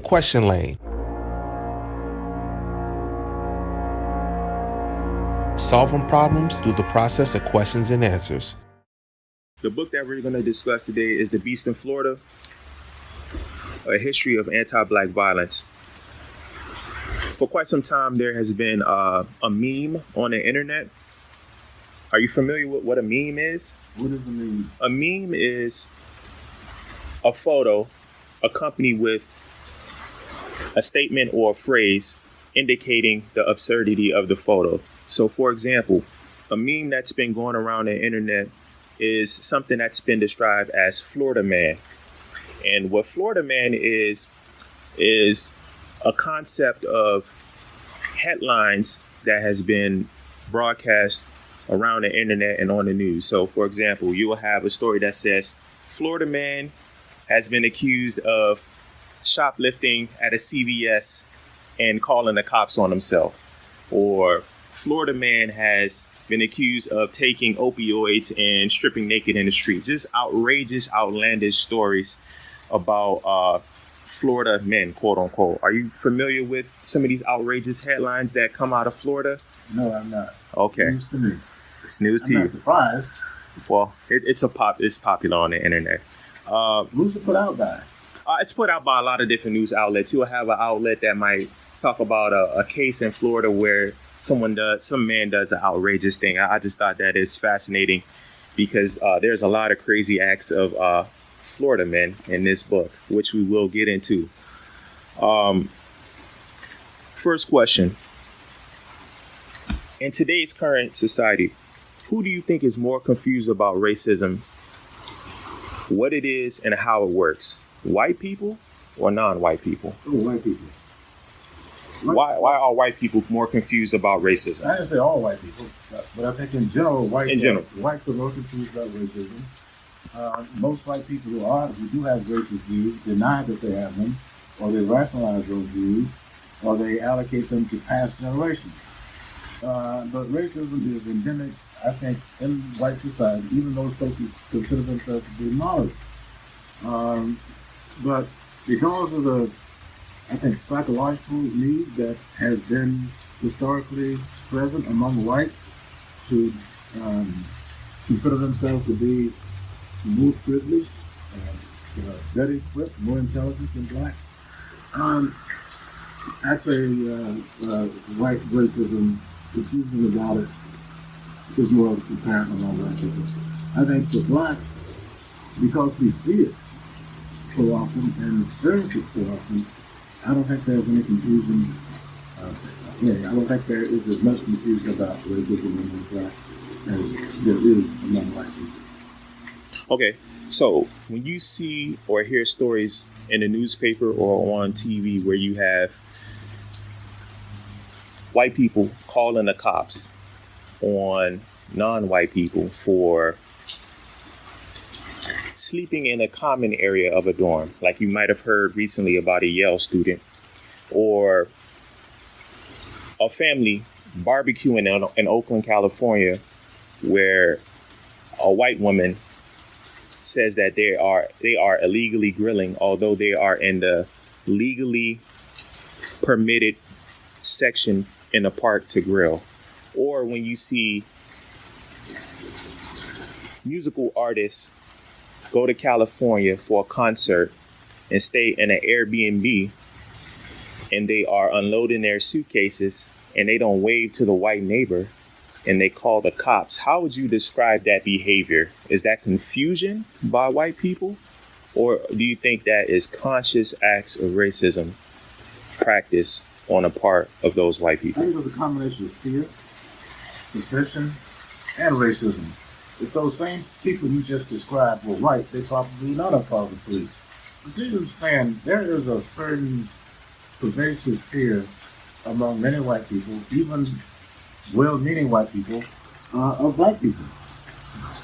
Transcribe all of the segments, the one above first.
question lane. Solving problems through the process of questions and answers. The book that we're going to discuss today is The Beast in Florida, A History of Anti-Black Violence. For quite some time, there has been a meme on the internet. Are you familiar with what a meme is? What is a meme? A meme is a photo accompanied with a statement or a phrase indicating the absurdity of the photo. So, for example, a meme that's been going around the internet is something that's been described as Florida Man. And what Florida Man is a concept of headlines that has been broadcast around the internet and on the news. So, for example, you will have a story that says, Florida Man has been accused of shoplifting at a CVS and calling the cops on himself. Or Florida Man has been accused of taking opioids and stripping naked in the street. Just outrageous, outlandish stories about Florida men, quote unquote. Are you familiar with some of these outrageous headlines that come out of Florida? No, I'm not. Okay. News to me. It's news to I'm you. not surprised. Well, it's popular on the internet. Who's it put out by? It's put out by a lot of different news outlets. You'll have an outlet that might talk about a case in Florida where some man does an outrageous thing. I just thought that is fascinating because there's a lot of crazy acts of Florida men in this book, which we will get into. First question. In today's current society, who do you think is more confused about racism, what it is, and how it works? White people or non-white people? Oh, white people. Why are white people more confused about racism? I didn't say all white people, but I think in general, whites are more confused about racism. Most white people who do have racist views deny that they have them, or they rationalize those views, or they allocate them to past generations. But racism is endemic, I think, in white society, even those folks who consider themselves to be moderate. But because of the, I think, psychological need that has been historically present among whites to consider themselves to be more privileged, better equipped, more intelligent than blacks, I'd say white racism, confusion about it, is more apparent among black people. I think for blacks, because we see it so often and experience it so often, I don't think there's any confusion. I don't think there is as much confusion about racism among blacks as there is among white people. Okay, so when you see or hear stories in the newspaper or on TV where you have white people calling the cops on non-white people for sleeping in a common area of a dorm, like you might have heard recently about a Yale student, or a family barbecuing in Oakland, California, where a white woman says that they are illegally grilling, although they are in the legally permitted section in the park to grill. Or when you see musical artists go to California for a concert and stay in an Airbnb, and they are unloading their suitcases and they don't wave to the white neighbor and they call the cops. How would you describe that behavior? Is that confusion by white people? Or do you think that is conscious acts of racism practiced on a part of those white people? I think it was a combination of fear, suspicion, and racism. If those same people you just described were white, they probably not have called the police. But you understand, there is a certain pervasive fear among many white people, even well-meaning white people, of black people.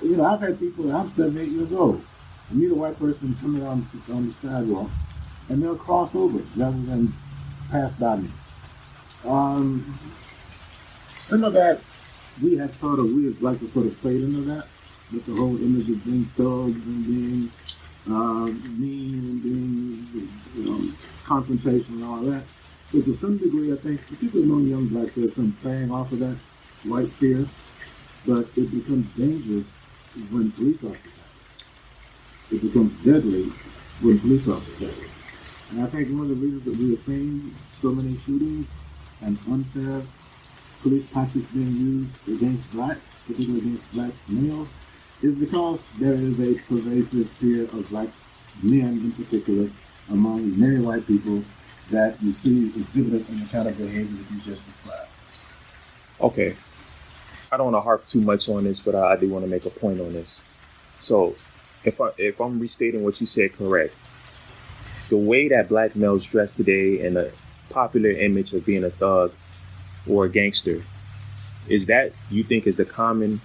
You know, I've had people, I'm 78 years old, I meet a white person coming on the sidewalk, and they'll cross over rather than pass by me. Some of that, we as black people sort of played into that, with the whole image of being thugs and being mean and being, confrontation and all that. But to some degree, I think, particularly among young blacks, there's some playing off of that white fear. But it becomes dangerous when police officers have it. It becomes deadly when police officers have it. And I think one of the reasons that we have seen so many shootings and unfair police tactics being used against blacks, particularly against black males, is because there is a pervasive fear of black men in particular among many white people that you see exhibited in the kind of behavior that you just described. Okay. I don't want to harp too much on this, but I do want to make a point on this. So if I'm restating what you said correct, the way that black males dress today and the popular image of being a thug or a gangster, is that you think is the common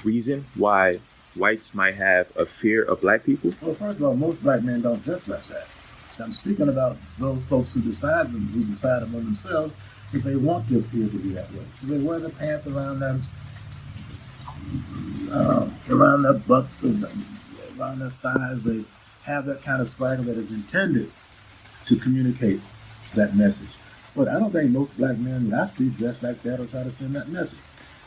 reason why whites might have a fear of black people? Well, first of all, most black men don't dress like that. So I'm speaking about those folks who decide among themselves if they want to appear to be that way. So they wear the pants around their butts, around their thighs. They have that kind of swagger that is intended to communicate that message. But I don't think most black men that I see dress like that or try to send that message.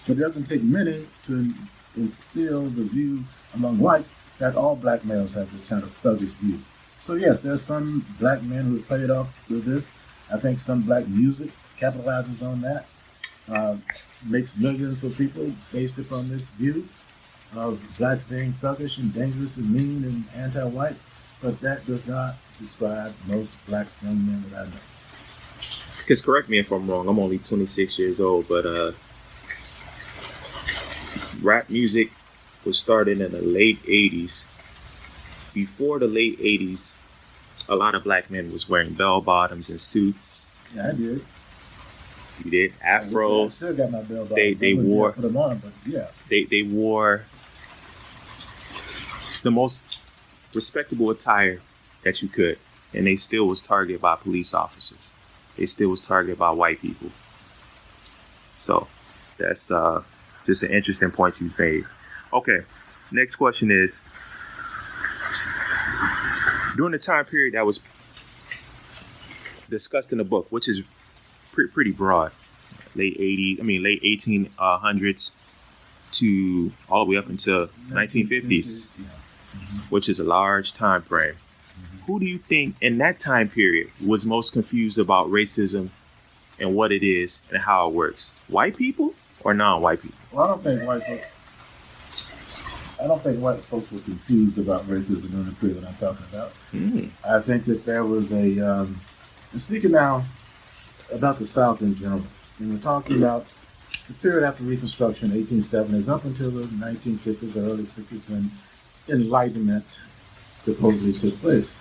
But it doesn't take many to instill the view among whites that all black males have this kind of thuggish view. So yes, there's some black men who have played off with this. I think some black music capitalizes on that, makes millions for people based upon this view of blacks being thuggish and dangerous and mean and anti-white. But that does not describe most black young men that I know. Because correct me if I'm wrong, I'm only 26 years old, but rap music was started in the late 80s. Before the late 80s, a lot of black men was wearing bell bottoms and suits. Yeah, I did. You did? Afros. I still got my bell bottoms. They wore. Put them on, but yeah. They wore the most respectable attire that you could, and they still was targeted by police officers. They still was targeted by white people. So that's just an interesting point you made. Okay, next question is, during the time period that was discussed in the book, which is pretty broad, late 1800s to all the way up until 1950s, which is a large time frame. Who do you think in that time period was most confused about racism and what it is and how it works? White people or non-white people? Well, I don't think white folks were confused about racism during the period that I'm talking about. I think that there was and speaking now about the South in general, and we're talking about the period after Reconstruction, 1870s, up until the 1950s or early 60s when Enlightenment supposedly took place.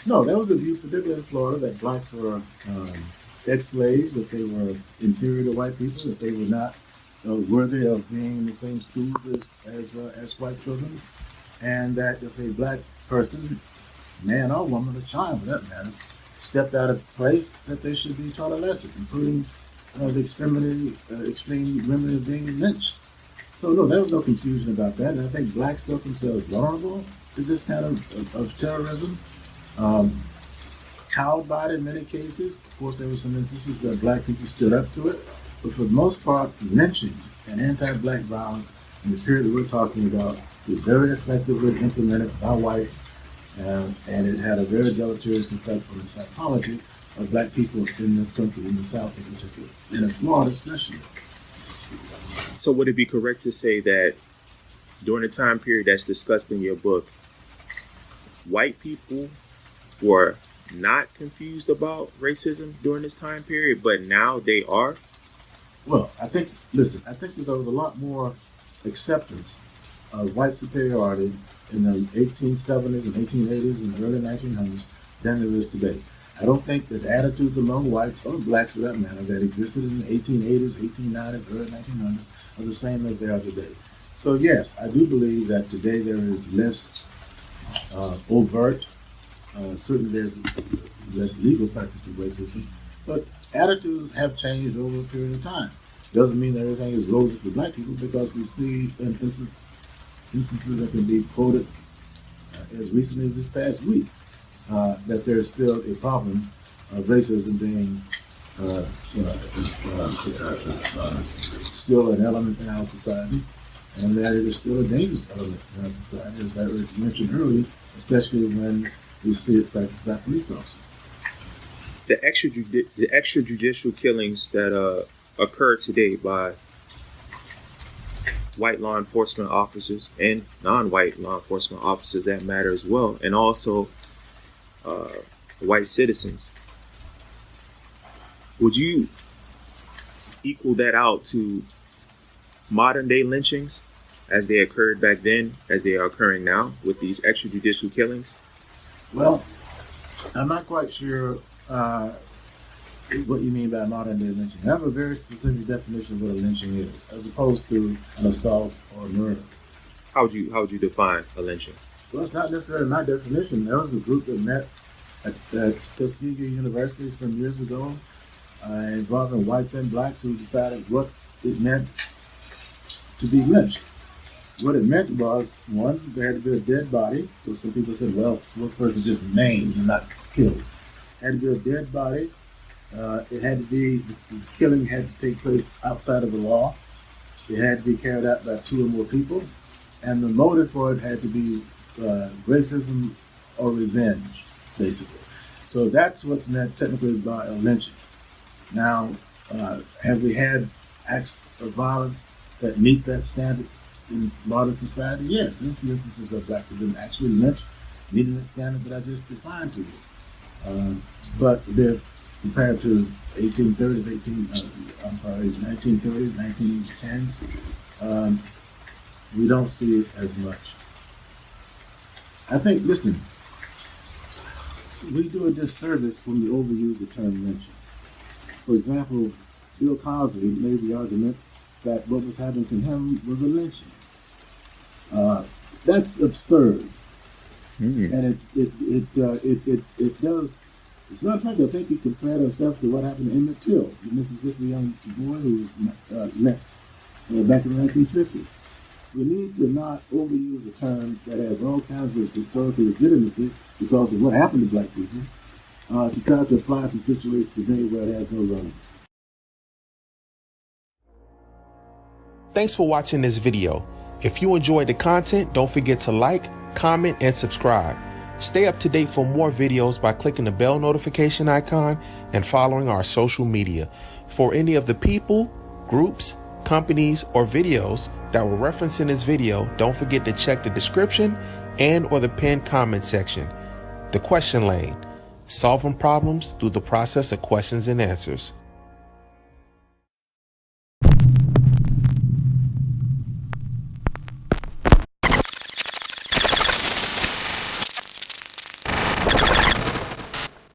No, there was a view, particularly in Florida, that blacks were ex-slaves, that they were inferior to white people, that they were not worthy of being in the same schools as white children, and that if a black person, man or woman, or child for that matter, stepped out of place, that they should be taught a lesson, including the extreme remedy of being lynched. So no, there was no confusion about that, and I think blacks felt themselves vulnerable to this kind of terrorism. Cowed by it in many cases. Of course, there were some instances where black people stood up to it, but for the most part, lynching and anti-black violence in the period that we're talking about was very effectively implemented by whites, and it had a very deleterious effect on the psychology of black people in this country, in the South in particular, and in Florida especially. So would it be correct to say that during the time period that's discussed in your book, white people were not confused about racism during this time period, but now they are? Well, I think that there was a lot more acceptance of white superiority in the 1870s and 1880s and the early 1900s than there is today. I don't think that attitudes among whites, or blacks for that matter, that existed in the 1880s, 1890s, early 1900s are the same as they are today. So yes, I do believe that today there is less overt. Certainly there's less legal practice of racism, but attitudes have changed over a period of time. Doesn't mean that everything is rosy for black people, because we see instances that can be quoted as recently as this past week that there's still a problem of racism being still an element in our society, and that it is still a dangerous element in our society, as I was mentioned earlier, especially when we see it practiced by police officers. The extrajudicial killings that occur today by white law enforcement officers and non-white law enforcement officers, that matter as well, and also white citizens. Would you equal that out to modern day lynchings as they occurred back then, as they are occurring now with these extrajudicial killings? Well, I'm not quite sure what you mean by modern day lynching. I have a very specific definition of what a lynching is, as opposed to an assault or murder. How would you define a lynching? Well, it's not necessarily my definition. There was a group that met at Tuskegee University some years ago, involving whites and blacks, who decided what it meant to be lynched. What it meant was, one, there had to be a dead body. So some people said, well, so this person just maimed and not killed. Had to be a dead body. It had to be, the killing had to take place outside of the law. It had to be carried out by two or more people. And the motive for it had to be racism or revenge, basically. So that's what's meant technically by a lynching. Now, have we had acts of violence that meet that standard in modern society? Yes. In a few instances where blacks have been actually lynched, meeting the standard that I just defined to you. But they're compared to 1930s, 1910s, we don't see it as much. I think, listen, we do a disservice when we overuse the term lynching. For example, Bill Cosby made the argument that what was happening to him was a lynching. That's absurd. And it does. It's not like I think he compared himself to what happened to Emmett Till, the Mississippi young boy who was lynched back in the 1950s. We need to not overuse a term that has all kinds of historical legitimacy because of what happened to black people to try to apply to situations today where it has no relevance. Thanks for watching this video. If you enjoyed the content, don't forget to like, comment, and subscribe. Stay up to date for more videos by clicking the bell notification icon and following our social media. For any of the people, groups, companies, or videos that were referenced in this video, don't forget to check the description and or the pinned comment section. The Question Lane, solving problems through the process of questions and answers.